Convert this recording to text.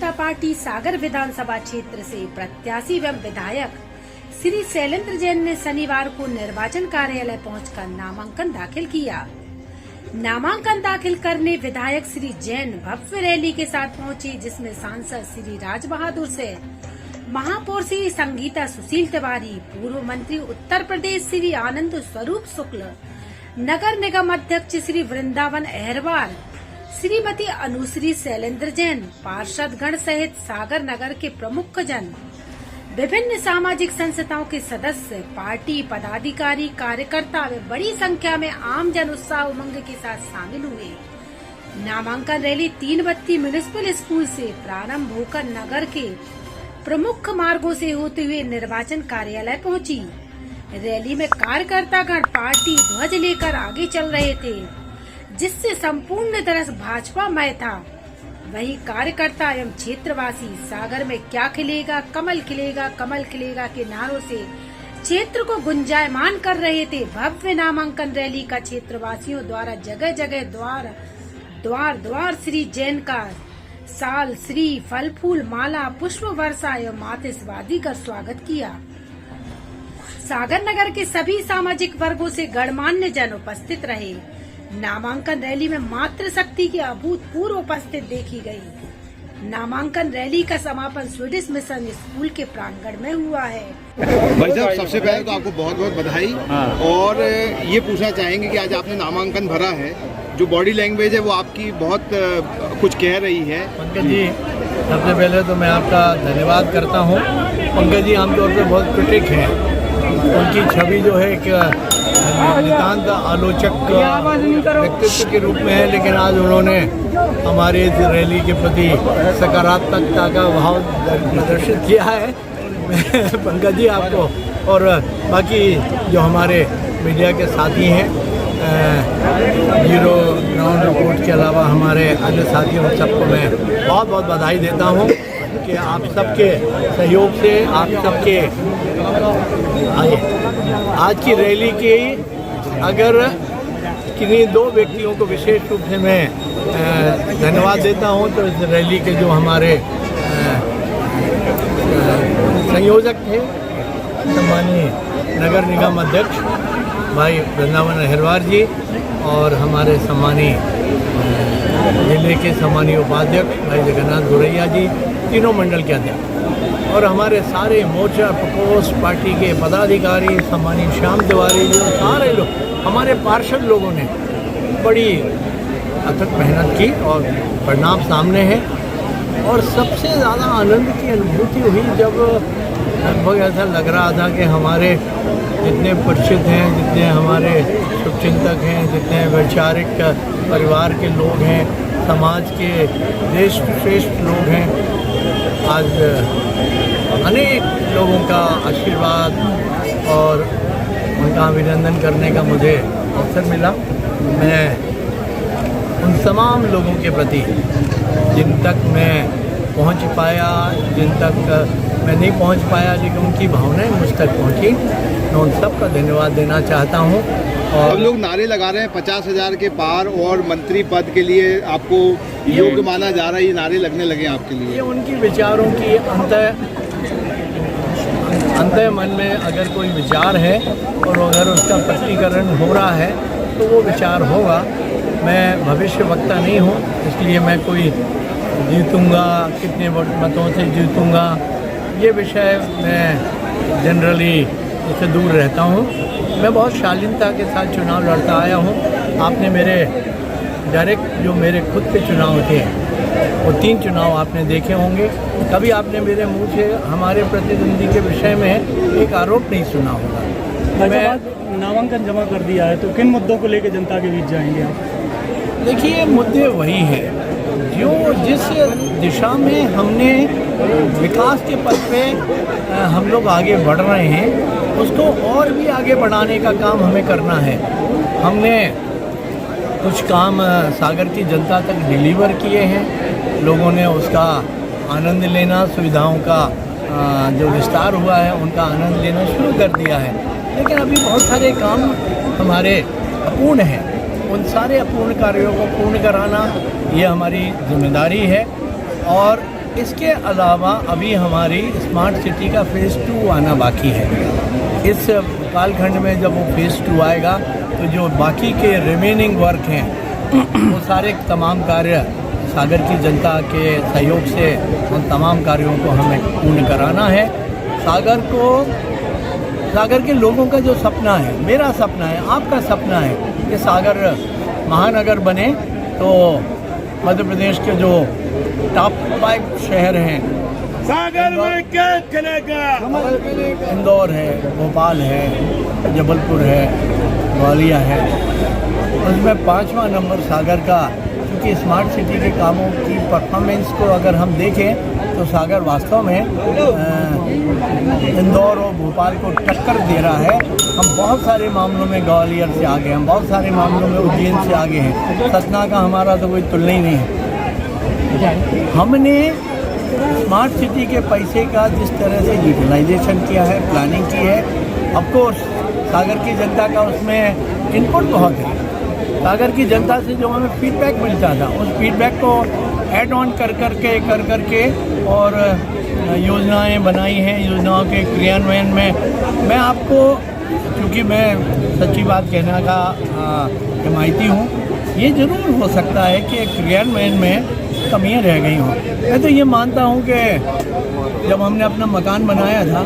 जनता party सागर विधानसभा क्षेत्र से प्रत्याशी एवं विधायक श्री शैलेंद्र जैन ने शनिवार को निर्वाचन कार्यालय पहुंचकर नामांकन दाखिल किया। नामांकन दाखिल करने विधायक श्री जैन भव्य रैली के साथ पहुंचे, जिसमें सांसद श्री राज बहादुर से महापौर श्री संगीता सुशील तिवारी, पूर्व मंत्री उत्तर प्रदेश श्री आनंद स्वरूप शुक्ल, नगर निगम अध्यक्ष श्री वृंदावन अहरवाल, श्रीमती अनुश्री शैलेंद्र जैन, पार्षद गण सहित सागर नगर के प्रमुख जन, विभिन्न सामाजिक संस्थाओं के सदस्य, पार्टी पदाधिकारी, कार्यकर्ता व बड़ी संख्या में आम जन उत्साह उमंग के साथ शामिल हुए। नामांकन रैली 3 बत्ती म्युनिसिपल स्कूल से प्रारंभ होकर नगर के प्रमुख मार्गों से होते हुए निर्वाचन कार्यालय पहुंची। रैली में कार्यकर्तागण पार्टी ध्वज लेकर आगे चल रहे थे, जिससे संपूर्ण तरह भाजपा मय था। वहीं कार्यकर्ता एवं क्षेत्रवासी सागर में क्या खिलेगा, कमल खिलेगा, कमल खिलेगा के नारों से क्षेत्र को गुंजायमान कर रहे थे। भव्य नामांकन रैली का क्षेत्रवासियों द्वारा जगह जगह द्वार द्वार श्री जैन का साल, श्री, फल फूल, माला, पुष्प वर्षा एवं आतिशबाजी कर स्वागत किया। सागर नगर के सभी सामाजिक वर्गों से गणमान्य जन उपस्थित रहे। नामांकन रैली में मातृशक्ति की अभूतपूर्व उपस्थित देखी गई। नामांकन रैली का समापन स्वीडिश मिशन स्कूल के प्रांगण में हुआ है। भाई साहब, सबसे पहले तो आपको बहुत बहुत बधाई। और ये पूछना चाहेंगे कि आज आपने नामांकन भरा है, जो बॉडी लैंग्वेज है वो आपकी बहुत कुछ कह रही है। पंकज जी, सबसे पहले तो मैं आपका धन्यवाद करता हूँ। पंकज जी आमतौर पर बहुत क्रिटिक हैं, उनकी छवि जो है एक नितांत आलोचक व्यक्तित्व के रूप में है, लेकिन आज उन्होंने हमारे इस रैली के प्रति सकारात्मकता का भाव प्रदर्शित किया है। पंकज जी आपको और बाकी जो हमारे मीडिया के साथी हैं, जीरो ग्राउंड रिपोर्ट के अलावा हमारे अन्य साथियों सबको मैं बहुत बहुत बधाई देता हूँ कि आप सबके सहयोग से, आप सबके आज की रैली की अगर किन्हीं 2 व्यक्तियों को विशेष रूप से मैं धन्यवाद देता हूं, तो इस रैली के जो हमारे संयोजक थे, सम्मानीय नगर निगम अध्यक्ष भाई वृंदावन अहरवाल जी और हमारे सम्मानीय जिले के सम्मानीय उपाध्यक्ष भाई जगन्नाथ गोरैया जी, तीनों मंडल के अध्यक्ष, और हमारे सारे मोर्चा प्रकोष्ठ पार्टी के पदाधिकारी, सम्मानीय श्याम तिवारी जी, सारे लोग, हमारे पार्षद लोगों ने बड़ी अथक मेहनत की और परिणाम सामने है। और सबसे ज़्यादा आनंद की अनुभूति हुई जब लगभग ऐसा लग रहा था कि हमारे जितने परिचित हैं, जितने हमारे शुभचिंतक हैं, जितने वैचारिक परिवार के लोग हैं, समाज के देश श्रेष्ठ लोग हैं, आज अनेक लोगों का आशीर्वाद और उनका अभिनंदन करने का मुझे अवसर मिला। मैं उन तमाम लोगों के प्रति जिन तक मैं पहुंच पाया, जिन तक मैं नहीं पहुंच पाया, लेकिन उनकी भावनाएं मुझ तक पहुंची, मैं उन सब का धन्यवाद देना चाहता हूं। और अब लोग नारे लगा रहे हैं 50,000 के पार और मंत्री पद के लिए आपको योग्य माना जा रहा है, ये नारे लगने लगे आपके लिए। ये उनकी विचारों की अंतः मन में अगर कोई विचार है और अगर उसका प्रकटीकरण हो रहा है तो वो विचार होगा। मैं भविष्य वक्ता नहीं हूँ, इसलिए मैं कोई जीतूँगा, कितने मतों से जीतूँगा, ये विषय मैं जनरली इससे दूर रहता हूँ। मैं बहुत शालीनता के साथ चुनाव लड़ता आया हूँ। आपने मेरे डायरेक्ट जो मेरे खुद के चुनाव थे वो 3 चुनाव आपने देखे होंगे। कभी आपने मेरे मुंह से हमारे प्रतिद्वंदी के विषय में एक आरोप नहीं सुना होगा। मैं नामांकन जमा कर दिया है, तो किन मुद्दों को लेकर जनता के बीच जाएंगे आप? देखिए, मुद्दे वही हैं जो जिस दिशा में हमने विकास के पथ पे हम लोग आगे बढ़ रहे हैं, उसको और भी आगे बढ़ाने का काम हमें करना है। हमने कुछ काम सागर की जनता तक डिलीवर किए हैं, लोगों ने उसका आनंद लेना, सुविधाओं का जो विस्तार हुआ है उनका आनंद लेना शुरू कर दिया है। लेकिन अभी बहुत सारे काम हमारे अपूर्ण हैं, उन सारे अपूर्ण कार्यों को पूर्ण कराना ये हमारी जिम्मेदारी है। और इसके अलावा अभी हमारी स्मार्ट सिटी का फेज़ 2 आना बाकी है। इस कालखंड में जब वो फेज़ 2 आएगा तो जो बाकी के रिमेनिंग वर्क हैं वो सारे तमाम कार्य सागर की जनता के सहयोग से उन तमाम कार्यों को हमें पूर्ण कराना है। सागर के लोगों का जो सपना है, मेरा सपना है, आपका सपना है कि सागर महानगर बने, तो मध्य प्रदेश के जो टॉप 5 शहर हैं, सागर में क्या चलेगा? इंदौर है, भोपाल है, जबलपुर है, ग्वालियर है, उसमें 5वां नंबर सागर का। क्योंकि स्मार्ट सिटी के कामों की परफॉर्मेंस को अगर हम देखें तो सागर वास्तव में इंदौर और भोपाल को टक्कर दे रहा है। हम बहुत सारे मामलों में ग्वालियर से आगे हैं, हम बहुत सारे मामलों में उज्जैन से आगे हैं। सतना का हमारा तो कोई तुलना ही नहीं है। हमने स्मार्ट सिटी के पैसे का जिस तरह से यूटिलाइजेशन किया है, प्लानिंग की है, ऑफकोर्स सागर की जनता का उसमें इनपुट बहुत है। सागर की जनता से जो हमें फीडबैक मिलता था, उस फीडबैक को ऐड ऑन कर करके और योजनाएं बनाई हैं। योजनाओं के क्रियान्वयन में मैं आपको, क्योंकि मैं सच्ची बात कहने का हिमायती हूँ, ये ज़रूर हो सकता है कि क्रियान्वयन में कमियां रह गई हों। मैं तो ये मानता हूँ कि जब हमने अपना मकान बनाया था